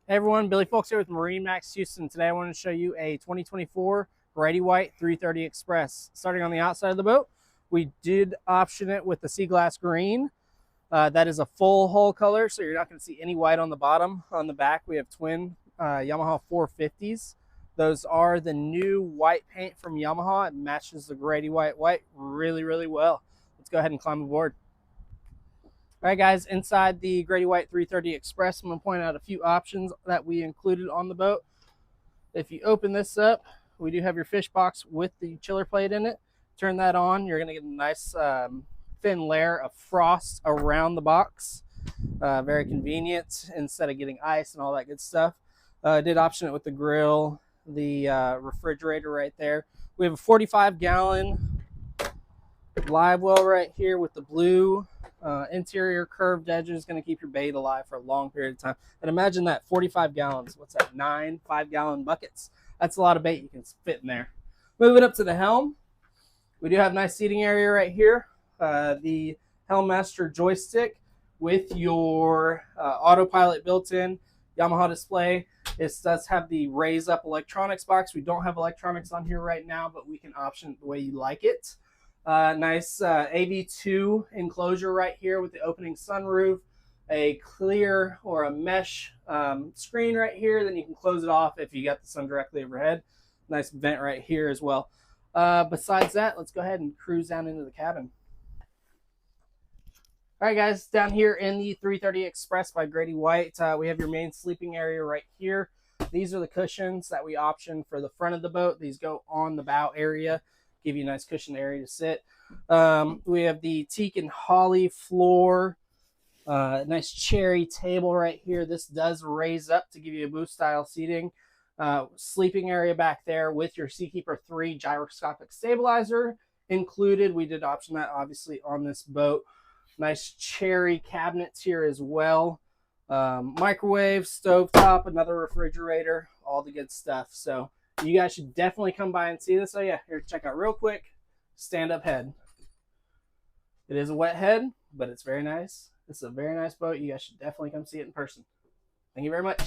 Hey everyone, Billy Folks here with MarineMax Houston. Today I want to show you a 2024 Grady-White 330 Express. Starting on the outside of the boat, we did option it with the sea glass green. That is a full hull color, so you're not going to see any white on the bottom. On the back, we have twin Yamaha 450s. Those are the new white paint from Yamaha. It matches the Grady-White white really, really well. Let's go ahead and climb aboard. All right, guys, inside the Grady-White 330 Express, I'm going to point out a few options that we included on the boat. If you open this up, we do have your fish box with the chiller plate in it. Turn that on, you're going to get a nice thin layer of frost around the box. Very convenient instead of getting ice and all that good stuff. I did option it with the grill, the refrigerator right there. We have a 45-gallon live well right here with the blue interior curved edges. Is going to keep your bait alive for a long period of time. And imagine that, 45 gallons. What's that, 9 5-gallon buckets? That's a lot of bait you can fit in there. Moving up to the helm, we do have a nice seating area right here. The Helmmaster joystick with your autopilot built in, Yamaha display. It does have the raise up electronics box. We don't have electronics on here right now, but we can option it the way you like it. Nice AV2 enclosure right here with the opening sunroof, a clear or a mesh screen right here. Then you can close it off if you got the sun directly overhead. Nice vent right here as well. Besides that, let's go ahead and cruise down into the cabin. All right, guys, down here in the 330 Express by Grady-White, we have your main sleeping area right here. These are the cushions that we option for the front of the boat. These go on the bow area, give you a nice cushioned area to sit. We have the teak and holly floor, nice cherry table right here. This does raise up to give you a booth style seating. Sleeping area back there with your Seakeeper 3 gyroscopic stabilizer included. We did option that obviously on this boat. Nice cherry cabinets here as well. Microwave, stovetop, another refrigerator, all the good stuff. So you guys should definitely come by and see this. Oh yeah, here, check out real quick. Stand-up head. It is a wet head, but it's very nice. It's a very nice boat. You guys should definitely come see it in person. Thank you very much.